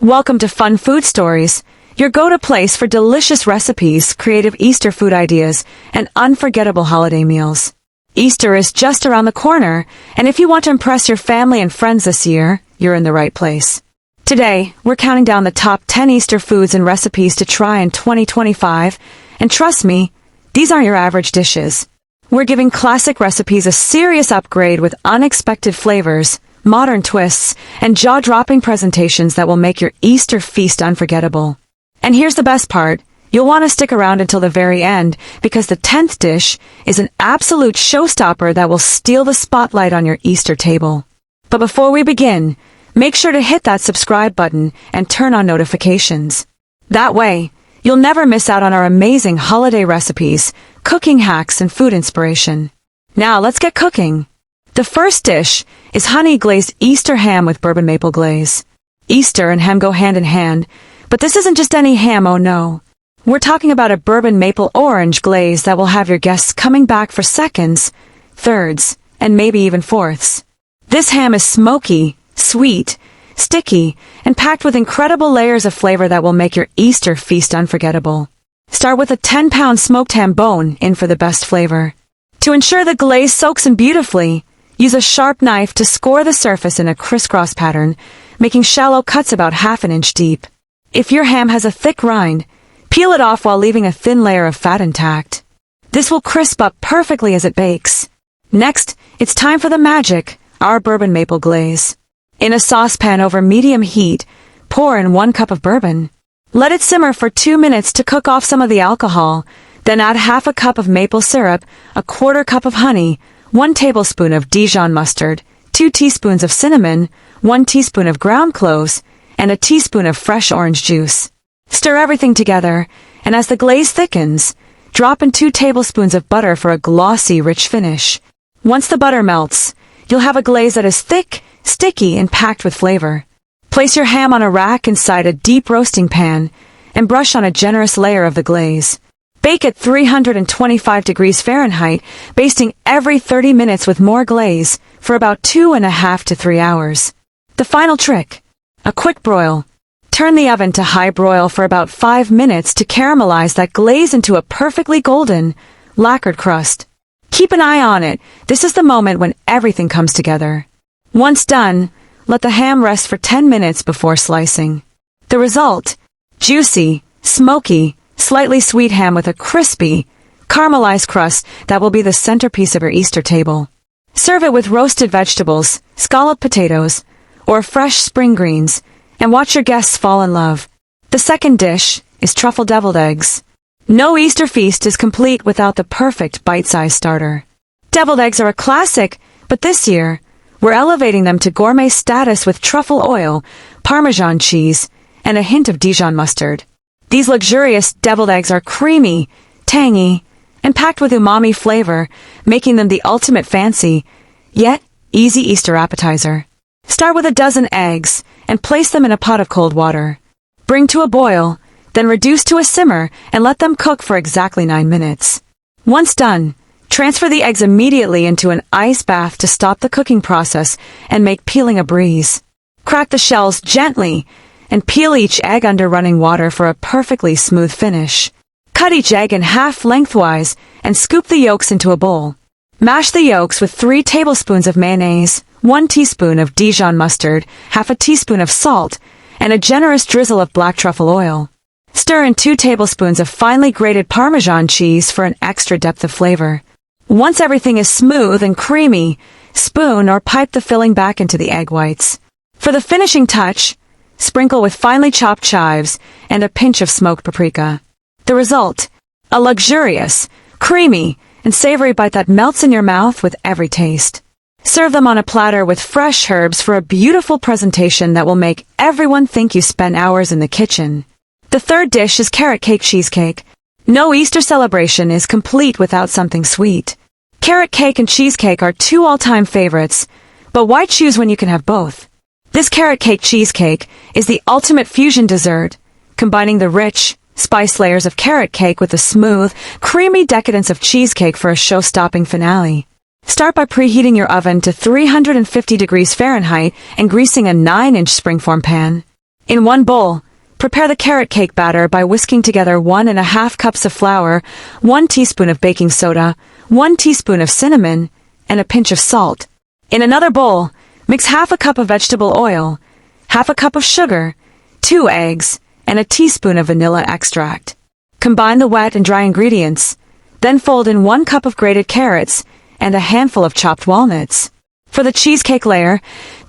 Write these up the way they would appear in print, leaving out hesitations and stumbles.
Welcome to Fun Food Stories, your go-to place for delicious recipes, creative Easter food ideas, and unforgettable holiday meals. Easter is just around the corner, and if you want to impress your family and friends this year, you're in the right place. Today, we're counting down the top 10 Easter foods and recipes to try in 2025, and trust me, these aren't your average dishes. We're giving classic recipes a serious upgrade with unexpected flavors, modern twists, and jaw-dropping presentations that will make your Easter feast unforgettable. And here's the best part. You'll want to stick around until the very end because the 10th dish is an absolute showstopper that will steal the spotlight on your Easter table. But before we begin, make sure to hit that subscribe button and turn on notifications. That way, you'll never miss out on our amazing holiday recipes, cooking hacks, and food inspiration. Now let's get cooking. The first dish is Honey-Glazed Easter Ham with Bourbon maple glaze. Easter and ham go hand in hand, but this isn't just any ham, oh no. We're talking about a Bourbon maple orange glaze that will have your guests coming back for seconds, thirds, and maybe even fourths. This ham is smoky, sweet, sticky, and packed with incredible layers of flavor that will make your Easter feast unforgettable. Start with a 10-pound smoked ham bone in for the best flavor. To ensure the glaze soaks in beautifully, use a sharp knife to score the surface in a crisscross pattern, making shallow cuts about half an inch deep. If your ham has a thick rind, peel it off while leaving a thin layer of fat intact. This will crisp up perfectly as it bakes. Next, it's time for the magic, our bourbon maple glaze. In a saucepan over medium heat, pour in 1 cup of bourbon. Let it simmer for 2 minutes to cook off some of the alcohol, then add half a cup of maple syrup, a 1/4 cup of honey, 1 tablespoon of Dijon mustard, 2 teaspoons of cinnamon, 1 teaspoon of ground cloves, and a teaspoon of fresh orange juice. Stir everything together, and as the glaze thickens, drop in 2 tablespoons of butter for a glossy, rich finish. Once the butter melts, you'll have a glaze that is thick, sticky, and packed with flavor. Place your ham on a rack inside a deep roasting pan, and brush on a generous layer of the glaze. Bake at 325 degrees Fahrenheit, basting every 30 minutes with more glaze, for about 2.5 to 3 hours. The final trick: a quick broil. Turn the oven to high broil for about 5 minutes to caramelize that glaze into a perfectly golden, lacquered crust. Keep an eye on it. This is the moment when everything comes together. Once done, let the ham rest for 10 minutes before slicing. The result: juicy, smoky, slightly sweet ham with a crispy, caramelized crust that will be the centerpiece of your Easter table. Serve it with roasted vegetables, scalloped potatoes, or fresh spring greens, and watch your guests fall in love. The second dish is Truffle Deviled Eggs. No Easter feast is complete without the perfect bite-sized starter. Deviled eggs are a classic, but this year, we're elevating them to gourmet status with truffle oil, Parmesan cheese, and a hint of Dijon mustard. These luxurious deviled eggs are creamy, tangy, and packed with umami flavor, making them the ultimate fancy, yet easy Easter appetizer. Start with a dozen eggs and place them in a pot of cold water. Bring to a boil, then reduce to a simmer and let them cook for exactly 9 minutes. Once done, transfer the eggs immediately into an ice bath to stop the cooking process and make peeling a breeze. Crack the shells gently and peel each egg under running water for a perfectly smooth finish. Cut each egg in half lengthwise and scoop the yolks into a bowl. Mash the yolks with 3 tablespoons of mayonnaise, 1 teaspoon of Dijon mustard, half a teaspoon of salt, and a generous drizzle of black truffle oil. Stir in 2 tablespoons of finely grated Parmesan cheese for an extra depth of flavor. Once everything is smooth and creamy, spoon or pipe the filling back into the egg whites. For the finishing touch, sprinkle with finely chopped chives and a pinch of smoked paprika. The result: a luxurious, creamy, and savory bite that melts in your mouth with every taste. Serve them on a platter with fresh herbs for a beautiful presentation that will make everyone think you spent hours in the kitchen. The third dish is Carrot Cake Cheesecake. No Easter celebration is complete without something sweet. Carrot cake and cheesecake are 2 all-time favorites, but why choose when you can have both? This carrot cake cheesecake is the ultimate fusion dessert, combining the rich, spiced layers of carrot cake with the smooth, creamy decadence of cheesecake for a show-stopping finale. Start by preheating your oven to 350 degrees Fahrenheit and greasing a 9-inch springform pan. In one bowl, prepare the carrot cake batter by whisking together 1½ cups of flour, 1 teaspoon of baking soda, 1 teaspoon of cinnamon, and a pinch of salt. In another bowl, mix half a cup of vegetable oil, half a cup of sugar, 2 eggs, and a teaspoon of vanilla extract. Combine the wet and dry ingredients, then fold in 1 cup of grated carrots and a handful of chopped walnuts. For the cheesecake layer,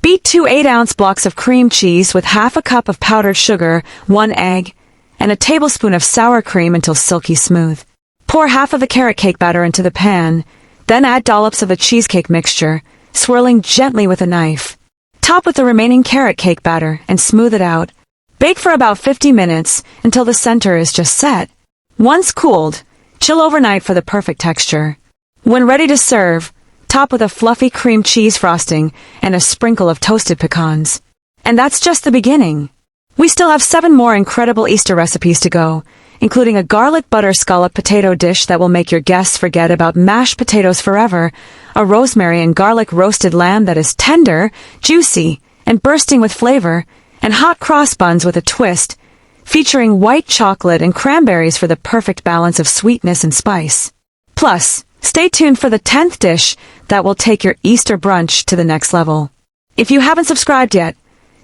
beat 2 8-ounce blocks of cream cheese with half a cup of powdered sugar, 1 egg, and a tablespoon of sour cream until silky smooth. Pour half of the carrot cake batter into the pan, then add dollops of the cheesecake mixture, swirling gently with a knife. Top with the remaining carrot cake batter and smooth it out. Bake for about 50 minutes until the center is just set. Once cooled, chill overnight for the perfect texture. When ready to serve, top with a fluffy cream cheese frosting and a sprinkle of toasted pecans. And that's just the beginning. We still have 7 more incredible Easter recipes to go, including a garlic butter scalloped potato dish that will make your guests forget about mashed potatoes forever, a rosemary and garlic roasted lamb that is tender, juicy, and bursting with flavor, and hot cross buns with a twist, featuring white chocolate and cranberries for the perfect balance of sweetness and spice. Plus, stay tuned for the 10th dish that will take your Easter brunch to the next level. If you haven't subscribed yet,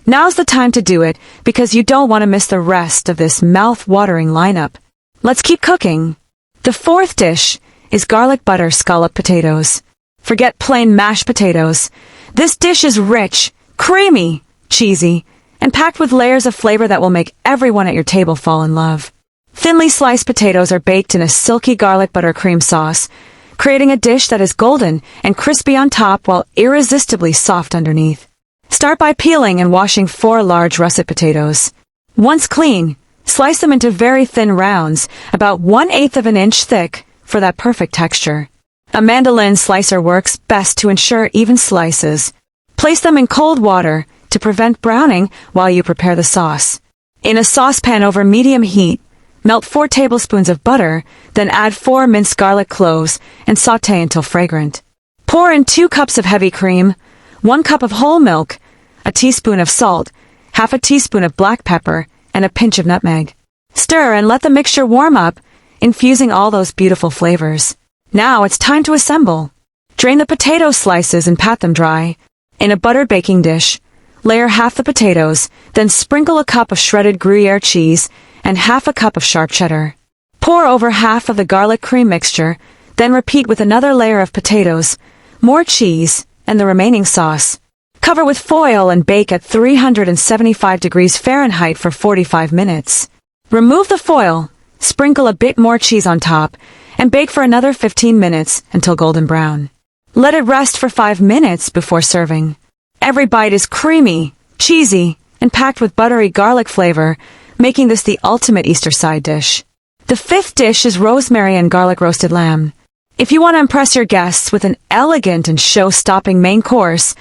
now's the time to do it because you don't want to miss the rest of this mouth-watering lineup. Let's keep cooking. The 4th dish is garlic butter scalloped potatoes. Forget plain mashed potatoes. This dish is rich, creamy, cheesy, and packed with layers of flavor that will make everyone at your table fall in love. Thinly sliced potatoes are baked in a silky garlic butter cream sauce, creating a dish that is golden and crispy on top while irresistibly soft underneath. Start by peeling and washing 4 large russet potatoes. Once clean, slice them into very thin rounds, about 1/8 of an inch thick, for that perfect texture. A mandolin slicer works best to ensure even slices. Place them in cold water to prevent browning while you prepare the sauce. In a saucepan over medium heat, melt 4 tablespoons of butter, then add 4 minced garlic cloves and sauté until fragrant. Pour in 2 cups of heavy cream, 1 cup of whole milk, a teaspoon of salt, half a teaspoon of black pepper, and a pinch of nutmeg. Stir and let the mixture warm up, infusing all those beautiful flavors. Now it's time to assemble. Drain the potato slices and pat them dry. In a buttered baking dish, layer half the potatoes, then sprinkle a cup of shredded Gruyere cheese and half a cup of sharp cheddar. Pour over half of the garlic cream mixture, then repeat with another layer of potatoes, more cheese, and the remaining sauce. Cover with foil and bake at 375 degrees Fahrenheit for 45 minutes. Remove the foil, sprinkle a bit more cheese on top, and bake for another 15 minutes until golden brown. Let it rest for 5 minutes before serving. Every bite is creamy, cheesy, and packed with buttery garlic flavor, making this the ultimate Easter side dish. The 5th dish is rosemary and garlic roasted lamb. If you want to impress your guests with an elegant and show-stopping main course,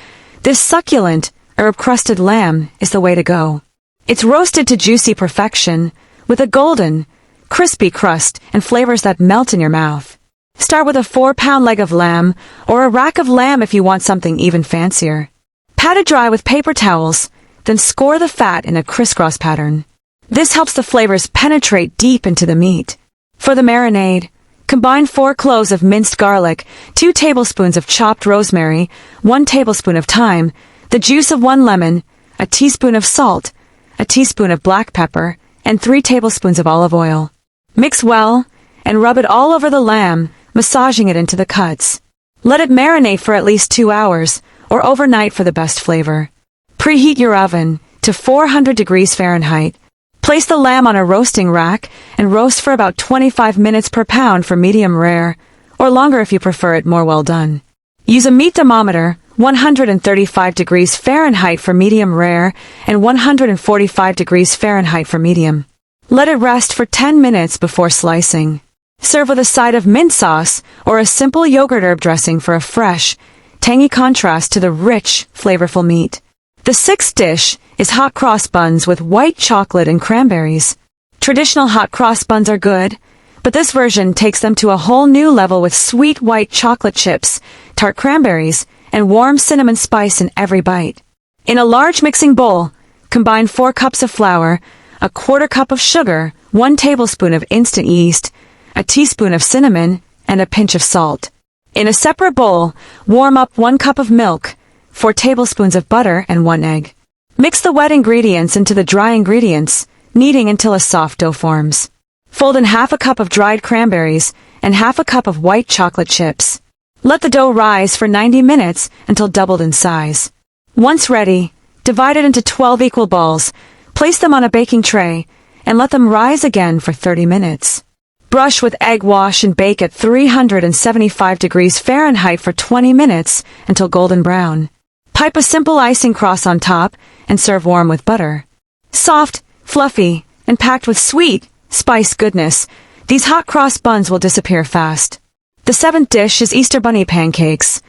this succulent, herb-crusted lamb is the way to go. It's roasted to juicy perfection, with a golden, crispy crust and flavors that melt in your mouth. Start with a 4-pound leg of lamb, or a rack of lamb if you want something even fancier. Pat it dry with paper towels, then score the fat in a crisscross pattern. This helps the flavors penetrate deep into the meat. For the marinade, combine 4 cloves of minced garlic, 2 tablespoons of chopped rosemary, 1 tablespoon of thyme, the juice of 1 lemon, a teaspoon of salt, a teaspoon of black pepper, and 3 tablespoons of olive oil. Mix well, and rub it all over the lamb, massaging it into the cuts. Let it marinate for at least 2 hours, or overnight for the best flavor. Preheat your oven to 400 degrees Fahrenheit. Place the lamb on a roasting rack and roast for about 25 minutes per pound for medium rare, or longer if you prefer it more well done. Use a meat thermometer, 135 degrees Fahrenheit for medium rare and 145 degrees Fahrenheit for medium. Let it rest for 10 minutes before slicing. Serve with a side of mint sauce or a simple yogurt herb dressing for a fresh, tangy contrast to the rich, flavorful meat. The 6th dish is hot cross buns with white chocolate and cranberries. Traditional hot cross buns are good, but this version takes them to a whole new level with sweet white chocolate chips, tart cranberries, and warm cinnamon spice in every bite. In a large mixing bowl, Combine 4 cups of flour, a quarter cup of sugar, 1 tablespoon of instant yeast, a teaspoon of cinnamon, and a pinch of salt. In a separate bowl, warm up 1 cup of milk, 4 tablespoons of butter, and 1 egg. Mix the wet ingredients into the dry ingredients, kneading until a soft dough forms. Fold in half a cup of dried cranberries and half a cup of white chocolate chips. Let the dough rise for 90 minutes until doubled in size. Once ready, divide it into 12 equal balls, place them on a baking tray, and let them rise again for 30 minutes. Brush with egg wash and bake at 375 degrees Fahrenheit for 20 minutes until golden brown. Pipe a simple icing cross on top and serve warm with butter. Soft, fluffy, and packed with sweet, spice goodness, these hot cross buns will disappear fast. The 7th dish is Easter bunny pancakes,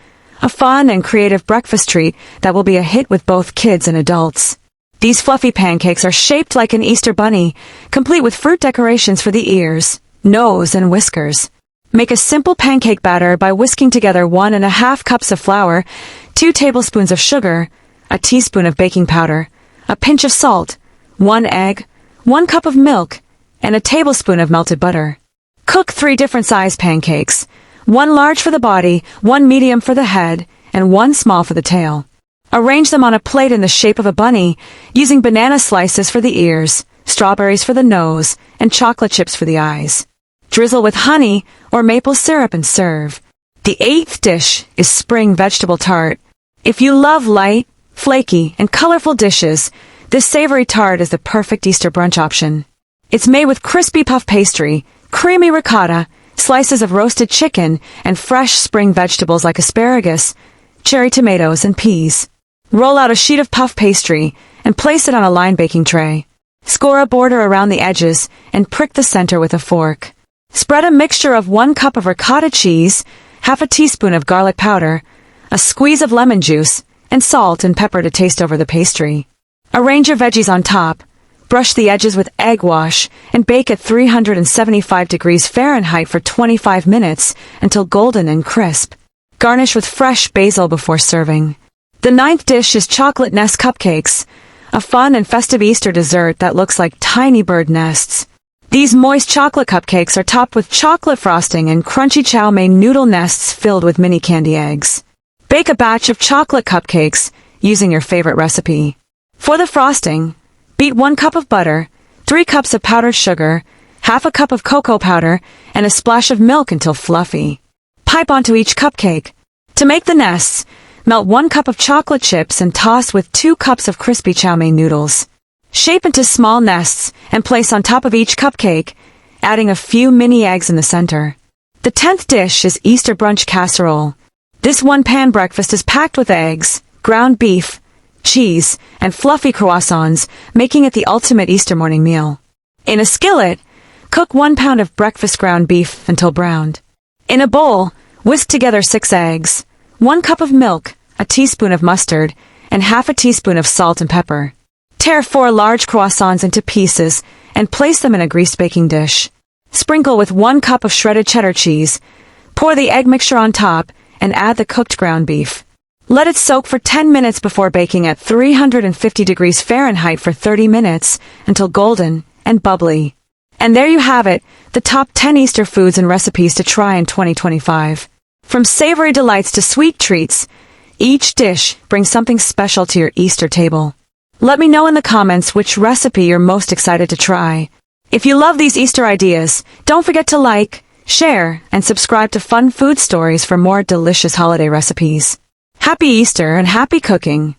a fun and creative breakfast treat that will be a hit with both kids and adults. These fluffy pancakes are shaped like an Easter bunny, complete with fruit decorations for the ears, nose, and whiskers. Make a simple pancake batter by whisking together 1½ cups of flour, 2 tablespoons of sugar, a teaspoon of baking powder, a pinch of salt, 1 egg, 1 cup of milk, and a tablespoon of melted butter. Cook 3 different size pancakes, 1 large for the body, 1 medium for the head, and 1 small for the tail. Arrange them on a plate in the shape of a bunny, using banana slices for the ears, strawberries for the nose, and chocolate chips for the eyes. Drizzle with honey or maple syrup and serve. The 8th dish is spring vegetable tart. If you love light, flaky, and colorful dishes, this savory tart is the perfect Easter brunch option. It's made with crispy puff pastry, creamy ricotta, slices of roasted chicken, and fresh spring vegetables like asparagus, cherry tomatoes, and peas. Roll out a sheet of puff pastry and place it on a lined baking tray. Score a border around the edges and prick the center with a fork. Spread a mixture of 1 cup of ricotta cheese, half a teaspoon of garlic powder, a squeeze of lemon juice, and salt and pepper to taste over the pastry. Arrange your veggies on top, brush the edges with egg wash, and bake at 375 degrees Fahrenheit for 25 minutes until golden and crisp. Garnish with fresh basil before serving. The 9th dish is chocolate nest cupcakes, a fun and festive Easter dessert that looks like tiny bird nests. These moist chocolate cupcakes are topped with chocolate frosting and crunchy chow mein noodle nests filled with mini candy eggs. Bake a batch of chocolate cupcakes using your favorite recipe. For the frosting, beat 1 cup of butter, 3 cups of powdered sugar, half a cup of cocoa powder, and a splash of milk until fluffy. Pipe onto each cupcake. To make the nests, melt 1 cup of chocolate chips and toss with 2 cups of crispy chow mein noodles. Shape into small nests and place on top of each cupcake, adding a few mini eggs in the center. The 10th dish is Easter brunch casserole. This one-pan breakfast is packed with eggs, ground beef, cheese, and fluffy croissants, making it the ultimate Easter morning meal. In a skillet, cook 1 pound of breakfast ground beef until browned. In a bowl, whisk together 6 eggs, 1 cup of milk, a teaspoon of mustard, and half a teaspoon of salt and pepper. Tear 4 large croissants into pieces and place them in a greased baking dish. Sprinkle with 1 cup of shredded cheddar cheese, pour the egg mixture on top, and add the cooked ground beef. Let it soak for 10 minutes before baking at 350 degrees Fahrenheit for 30 minutes until golden and bubbly. And there you have it, the top 10 Easter foods and recipes to try in 2025. From savory delights to sweet treats, each dish brings something special to your Easter table. Let me know in the comments which recipe you're most excited to try. If you love these Easter ideas, don't forget to like, share, and subscribe to Fun Food Stories for more delicious holiday recipes. Happy Easter and happy cooking!